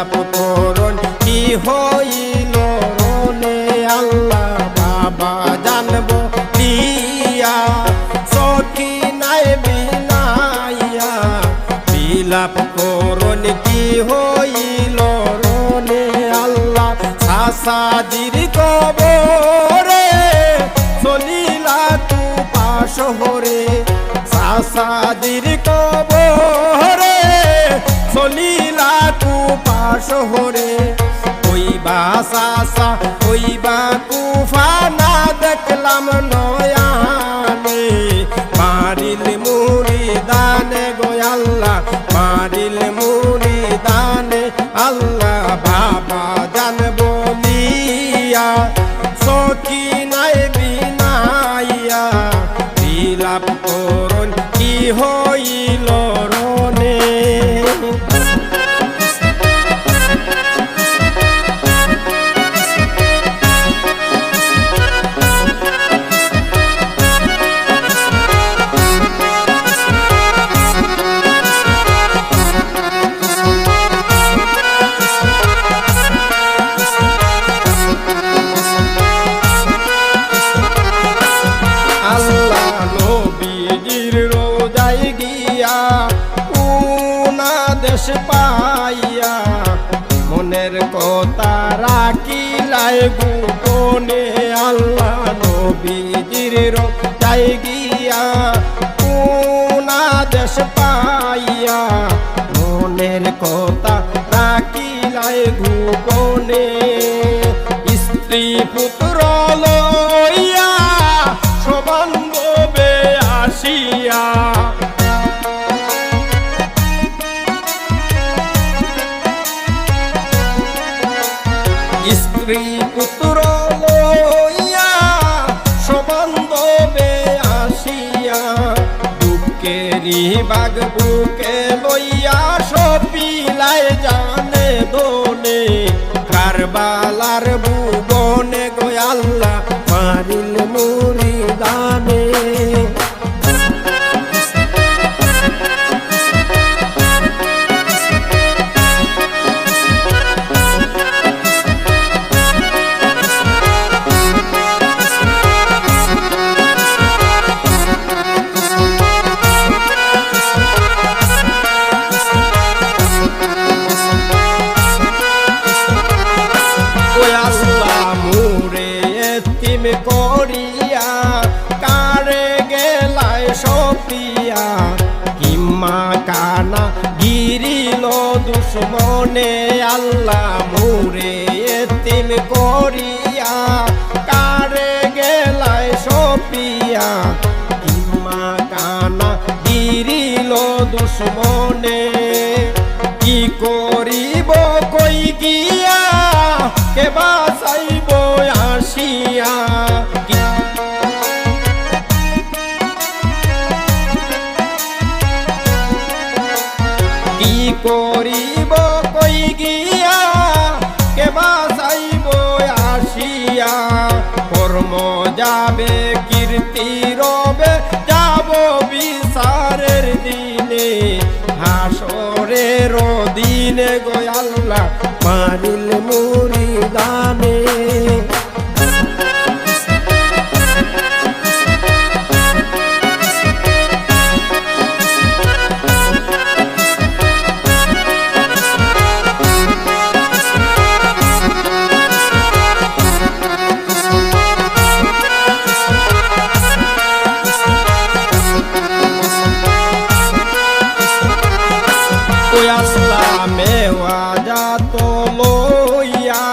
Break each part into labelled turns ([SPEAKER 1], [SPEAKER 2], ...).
[SPEAKER 1] বিলাপ করুন কি হইল রনে আল্লাহ বাবা জানবো দিয়া সখী নাই বিনাইয়া বিলাপ করুন কি হইল রনে আল্লাহ সাসাজির কবরে চলিলা তু পাশহরে সাসাজির কবরে চলিলা তু পাশহরে ওইবা সাসা ওইবা কুফা না দেখলাম নয়ানে মারিল মুরিদানে গো আল্লাহ মারিল মুরিদানে আল্লাহ বাবা জানবো লিয়া সখী নাই বিনাইয়া বিলাপ করুন কি হইল রনে দেশ পাইয়া মনের কথা রাখিলাই গোপনে আল্লাহ নবীজির রোজায় গিয়া কোনা দেশ পাইয়া মনের কথা রাখিলাই গোপনে স্ত্রী পুত্র লইয়া সবান্ধবে আসিয়া স্ত্রী পুত্র লইয়া সবান্ধবে আসিয়া দুঃখেরি বাগ বুকে লইয়া সপিলায় জানে দোনে কারবালার ভুবনে গো আল্লাহ মারিল মুরিদানে করিয়া কারে গেলায় সপিয়া কিম্মা কানা গিরিল দুশ্মনে আল্লাহ মুরে এতিম করিয়া কারে গেলায় সপিয়া কিম্মা কানা গিরিল দুশ্মনে কি করিব কই গিয়া কে বাঁচাইব আসিয়া কি করিব কই গিয়া কে বাঁচাইব আসিয়া কর্ম যাবে কীর্তি রবে যাব বিচারের দিনে হাসরের দিনে গো আল্লাহ মারিল মুরিদানে মেওয়া যাত লইয়া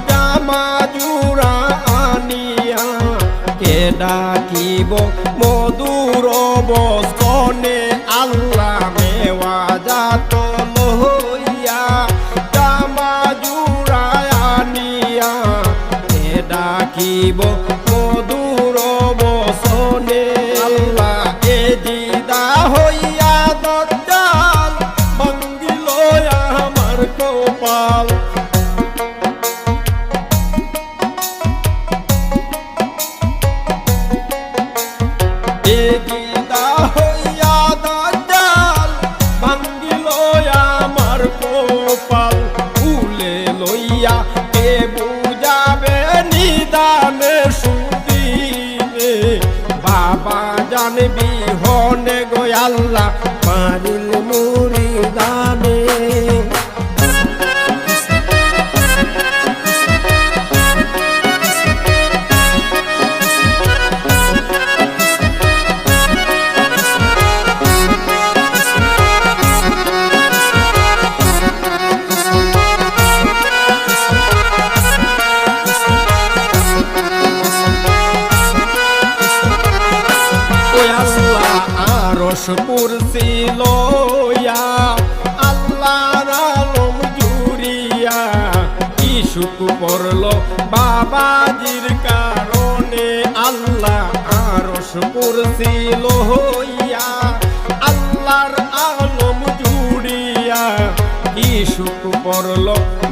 [SPEAKER 1] জামা জুড়া আনিয়া কে ডাকিব মধুর বস্তনে আল্লাহ মেওয়া যাত লইয়া জামা জুড়া আনিয়া কে ডাকিব মধুর বস্তনে আল্লাহ এ দিদা হইয়া দজ্জাল ভাঙ্গিল আমার কপাল এ দিদা হইয়া দজ্জাল ভাঙ্গিল আমার কপাল সুখ পড়ল বাবাজির কারণে আল্লাহ আরশ কুরসি লইয়া আল্লাহর আলম জুড়িয়া কি সুখ পড়ল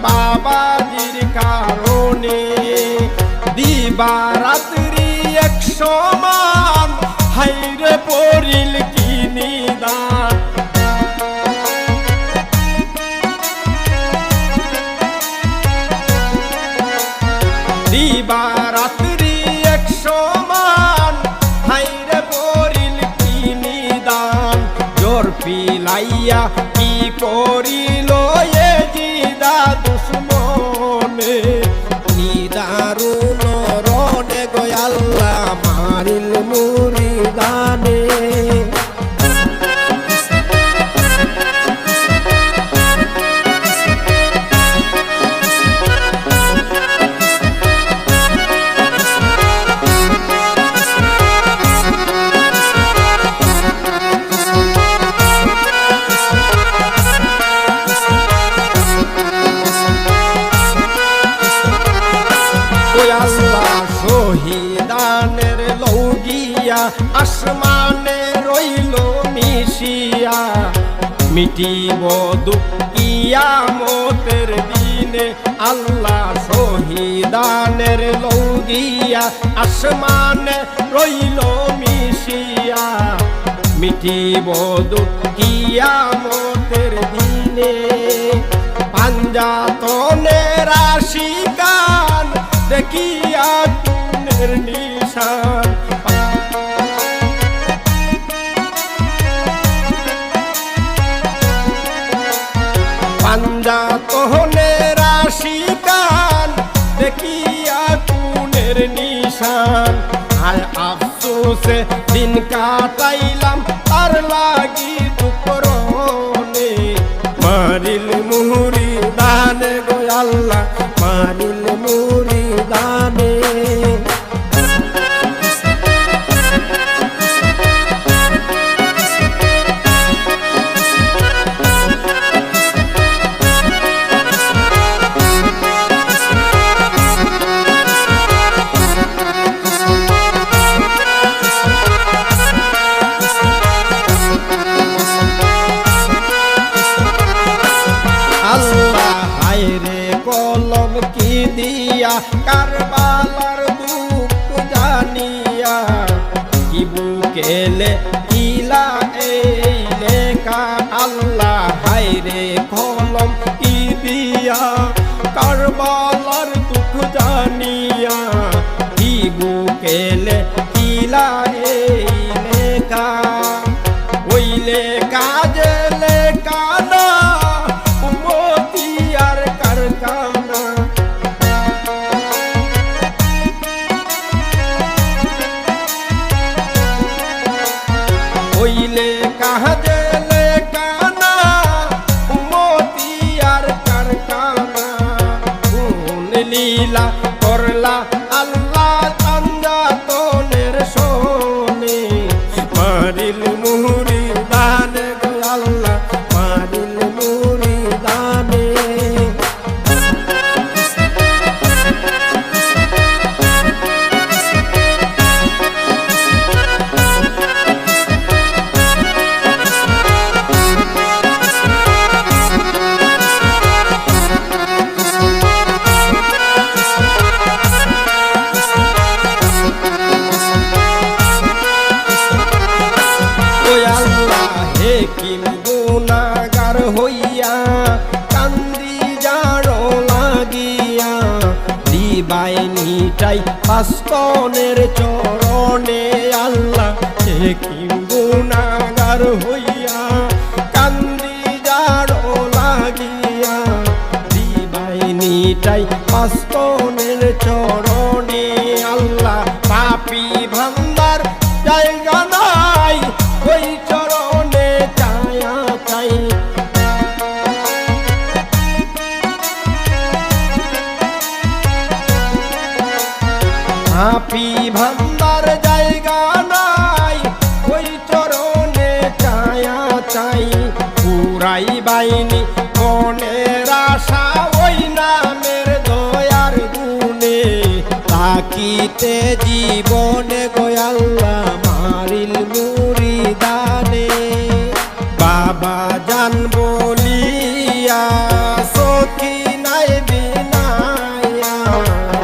[SPEAKER 1] বাবাজির কারণে দিবা রাত্রি এক সমান হাইরে পড়িল কি নিদান দিবা রাত্রি এক সমান হাইরে পড়িল কি নিদান জোর পিলাইয়া কি করিল এ জিদা দুশ্মনে নিদারুণ রণে গো আল্লাহ মারিল মুরিদানে শহীদানের লৌগিয়া আসমানে রইল মিশিয়া মিটিব দুঃখ কিয়ামতের দিনে আল্লাহ শহীদানের লৌগিয়া আসমানে রইল মিশিয়া মিটিব দুঃখ কিয়ামতের দিনে পাঞ্জাতনের আশিকান দেখিয়া তুনের নিশান পাঞ্জাতনের আশিকান দেখিয়া তুনের নিশান আয় আফসোসে দিন কাটাইলাম তার লাগি দুঃখরণে মারিল মুরিদানে গো আল্লাহ মারিল মুরিদানে আল্লাহ হায়রে কলম কি দিয়া কারবালার দুঃখ জানিয়া কি বুকেলে ইলা এই লেখা আল্লাহ হায়রে কলম কি দিয়া কারবালার দুঃখ জানিয়া কি বুকেলে ইলা এই লেখা ওই লেখা যে লেখা না ওইলে কাজলে কানা মতি আর কারখানা কোন লীলা করলা আল্লাহ পাঞ্জাতনের শোনে মারিল মুরিদানে গো আল্লাহ মারিল মুরিদানে কিম গুনাগার হইয়া কান্দি যারো লাগিয়া দিবাই নিটাই পাস্তনের চরণে আল্লাহ কিম গুনাগার হইয়া কান্দি যারো লাগিয়া দিবাই নিটাই পাস্তনের চরণে আল্লাহ পাপি ভান্ডার জায়গা নাই ওই চরণে চায়া চাই পাপি ভান্ডার জায়গা নাই ওই চরণে চায়া চাই পুরাই বাইনি মনের আশা ওই নামের দয়া থাকিতে জীবনে গো আল্লাহ মারিল মুরিদানে বাবা জান বলিয়া সখী নাই বিনায়া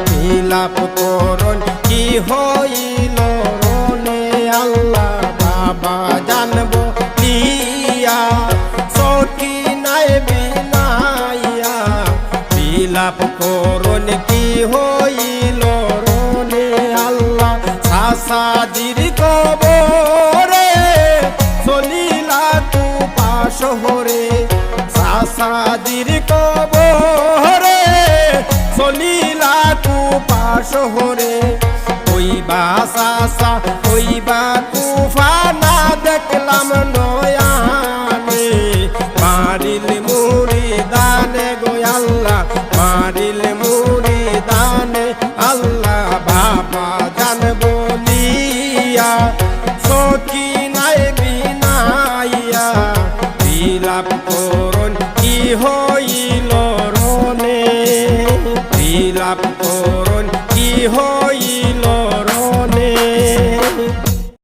[SPEAKER 1] বিলাপ করন কি হইল রনে আল্লাহ বাবা জান বলিয়া সখী নাই বিনায়া বিলাপ করন কি হইল রনে আল্লাহ সাসাজির কবরে চলিলা তু পাশহরে সাসাজির কবরে চলিলা তু পাশহরে হইবা সাসা হইবা কুফা না দেখলাম নয়ানে মারিল মুরিদানে গো আল্লাহ মারিল মুরিদানে আল্লাহ বাবা জান বলিয়া সখী নাই বিনাইয়া বিলাপ করন কি হইল রনে বিলাপ করন কি হইল